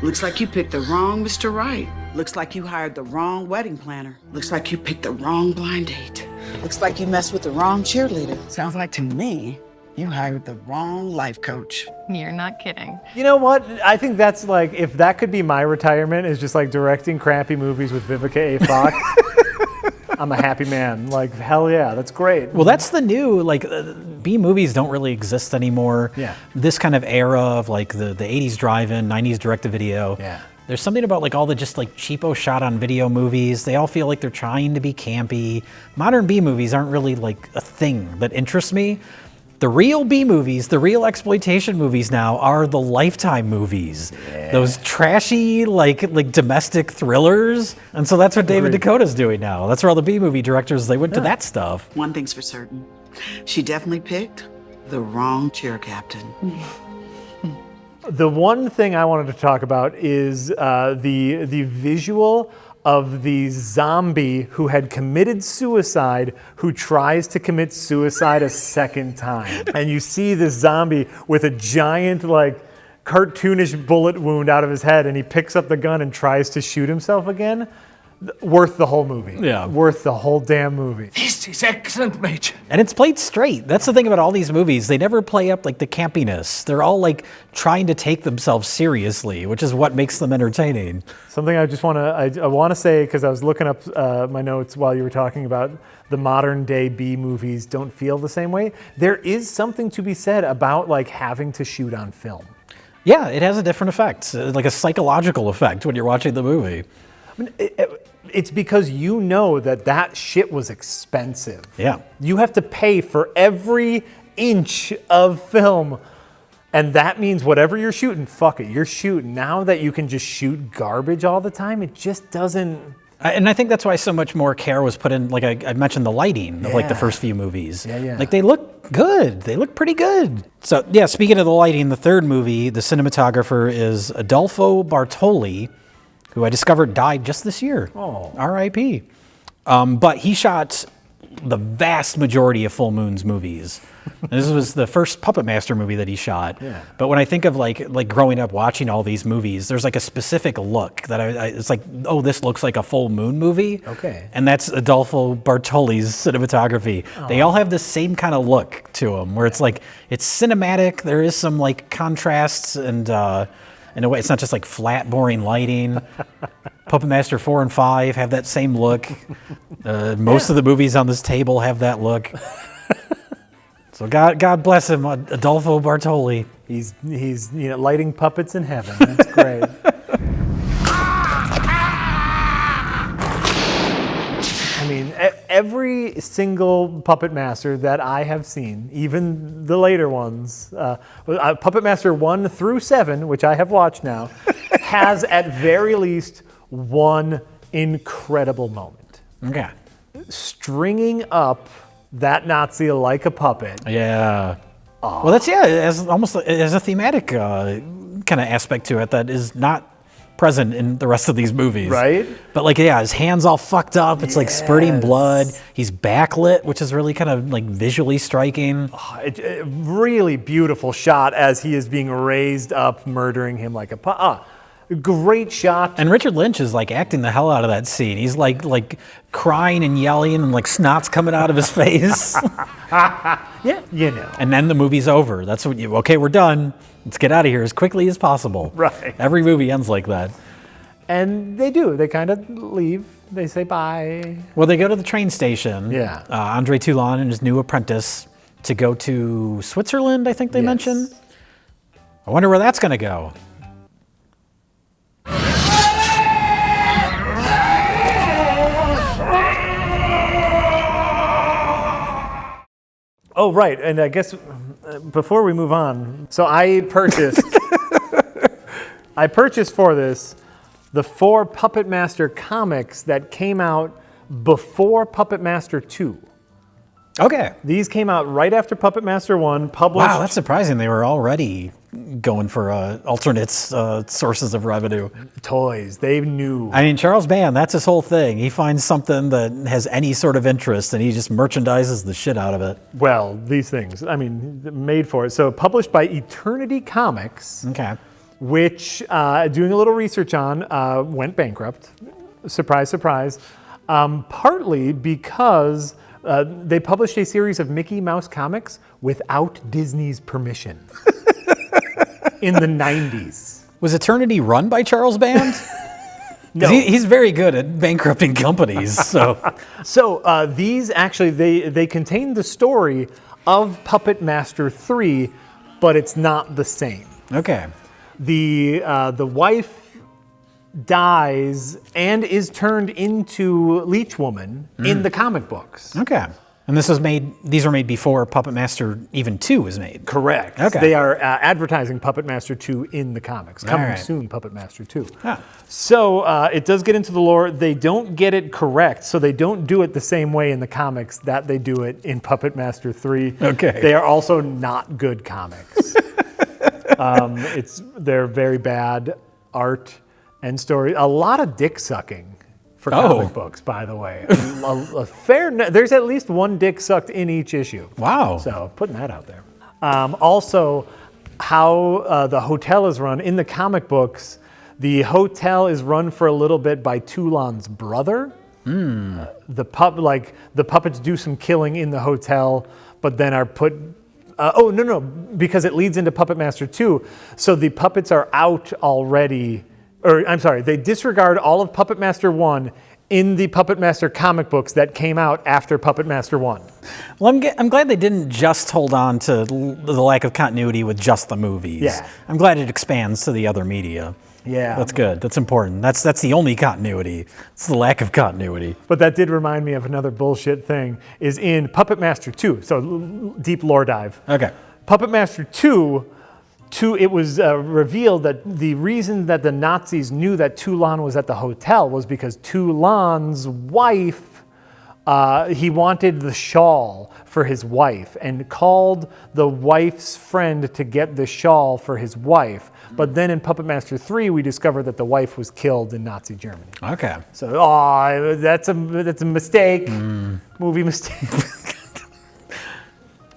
looks like you picked the wrong Mr. Right. Looks like you hired the wrong wedding planner. Looks like you picked the wrong blind date. Looks like you messed with the wrong cheerleader. Sounds like to me, you hired the wrong life coach. You're not kidding. You know what? I think that's like, if that could be my retirement, is just like directing crappy movies with Vivica A. Fox. I'm a happy man. Like, hell yeah, that's great. Well, that's the new, B movies don't really exist anymore. Yeah. This kind of era of like the 80s drive-in, 90s direct-to-video. Yeah. There's something about like all the just like cheapo shot on video movies. They all feel like they're trying to be campy. Modern B movies aren't really like a thing that interests me. The real B movies, the real exploitation movies now are the Lifetime movies. Yeah. Those trashy like domestic thrillers. And so that's what David Dakota's doing now. That's where all the B movie directors, they went to that stuff. One thing's for certain. She definitely picked the wrong cheer captain. The one thing I wanted to talk about is the visual of the zombie who had committed suicide, who tries to commit suicide a second time. And you see this zombie with a giant, cartoonish bullet wound out of his head, and he picks up the gun and tries to shoot himself again. Worth the whole movie. Yeah. Worth the whole damn movie. This is excellent, Major. And it's played straight. That's the thing about all these movies. They never play up the campiness. They're all trying to take themselves seriously, which is what makes them entertaining. Something I just want to say, because I was looking up my notes while you were talking about the modern day B movies don't feel the same way. There is something to be said about having to shoot on film. Yeah, it has a different effect, like a psychological effect when you're watching the movie. I mean, it's because you know that shit was expensive. Yeah. You have to pay for every inch of film. And that means whatever you're shooting, fuck it, you're shooting. Now that you can just shoot garbage all the time, it just doesn't... And I think that's why so much more care was put in, like I mentioned the lighting of like the first few movies. Yeah. Like they look good. They look pretty good. So yeah, speaking of the lighting, the third movie, the cinematographer is Adolfo Bartoli, who I discovered died just this year. Oh. R.I.P. But he shot the vast majority of Full Moon's movies. And this was the first Puppet Master movie that he shot. Yeah. But when I think of like growing up watching all these movies, there's like a specific look that it's like, oh, this looks like a Full Moon movie. Okay. And that's Adolfo Bartoli's cinematography. They all have the same kind of look to them, where it's like, it's cinematic. There is some like contrasts and in a way, it's not just like flat, boring lighting. Puppet Master 4 and 5 have that same look. Most of the movies on this table have that look. So God bless him, Adolfo Bartoli. He's lighting puppets in heaven. That's great. I mean, every single Puppet Master that I have seen, even the later ones, Puppet Master 1 through 7, which I have watched now, has at very least one incredible moment. Okay. Stringing up that Nazi like a puppet. Yeah. Well, that's as almost as a thematic kind of aspect to it that is not present in the rest of these movies. Right? But like, yeah, his hand's all fucked up. It's like spurting blood. He's backlit, which is really kind of like visually striking. Really beautiful shot as he is being raised up, murdering him like a puppet. Great shot. And Richard Lynch is like acting the hell out of that scene. He's like crying and yelling and like snot's coming out of his face. Yeah, you know. And then the movie's over. That's what okay, we're done. Let's get out of here as quickly as possible. Right. Every movie ends like that. And they do. They kind of leave. They say bye. Well, they go to the train station. Yeah. Andre Toulon and his new apprentice to go to Switzerland, I think they mentioned. I wonder where that's going to go. Oh, right. And I guess before we move on, so I purchased for this the 4 Puppet Master comics that came out before Puppet Master 2. Okay. These came out right after Puppet Master 1, published. Wow, that's surprising. They were already going for alternate sources of revenue. Toys, they knew. I mean, Charles Band, that's his whole thing. He finds something that has any sort of interest and he just merchandises the shit out of it. Well, these things, I mean, made for it. So published by Eternity Comics. Okay. Which, doing a little research on, went bankrupt. Surprise, surprise. Partly because they published a series of Mickey Mouse comics without Disney's permission in the 90s. Was Eternity run by Charles Band? No. He's very good at bankrupting companies. So these actually, they contain the story of Puppet Master 3, but it's not the same. Okay. The wife dies and is turned into Leech Woman in the comic books. Okay. And these were made before Puppet Master even 2 was made. Correct. Okay. They are advertising Puppet Master 2 in the comics. Coming soon, Puppet Master 2. Ah. So it does get into the lore. They don't get it correct, so they don't do it the same way in the comics that they do it in Puppet Master 3. Okay. They are also not good comics. They're very bad art and story. A lot of dick sucking for comic books, by the way. There's at least one dick sucked in each issue. Wow. So putting that out there. Also, how the hotel is run in the comic books. The hotel is run for a little bit by Toulon's brother. The puppets do some killing in the hotel, but then are put. Because it leads into Puppet Master 2. So the puppets are out already. They disregard all of Puppet Master 1 in the Puppet Master comic books that came out after Puppet Master 1. Well, I'm glad they didn't just hold on to the lack of continuity with just the movies. Yeah. I'm glad it expands to the other media. Yeah. That's good. That's important. That's the only continuity. It's the lack of continuity. But that did remind me of another bullshit thing, is in Puppet Master 2, so deep lore dive. Okay. Puppet Master 2, it was revealed that the reason that the Nazis knew that Toulon was at the hotel was because Toulon's wife, he wanted the shawl for his wife and called the wife's friend to get the shawl for his wife. But then in Puppet Master 3, we discovered that the wife was killed in Nazi Germany. Okay. So, that's a mistake, movie mistake.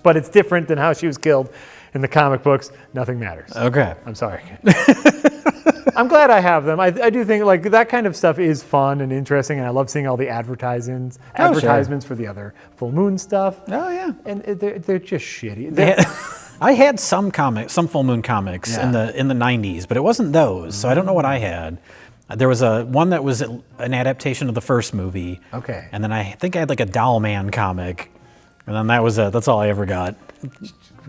But it's different than how she was killed in the comic books. Nothing matters. Okay. I'm sorry. I'm glad I have them. I do think like that kind of stuff is fun and interesting, and I love seeing all the advertisements for the other Full Moon stuff. Oh yeah. And they're just shitty. I had some Full Moon comics in the 90s, but it wasn't those, so I don't know what I had. There was one that was an adaptation of the first movie. Okay. And then I think I had like a Doll Man comic, and then that's all I ever got.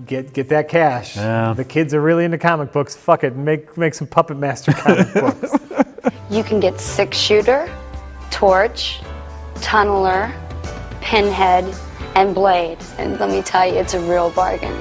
Get that cash. Yeah. The kids are really into comic books. Fuck it, make some Puppet Master comic books. You can get 6-shooter, torch, tunneler, pinhead, and blade. And let me tell you, it's a real bargain.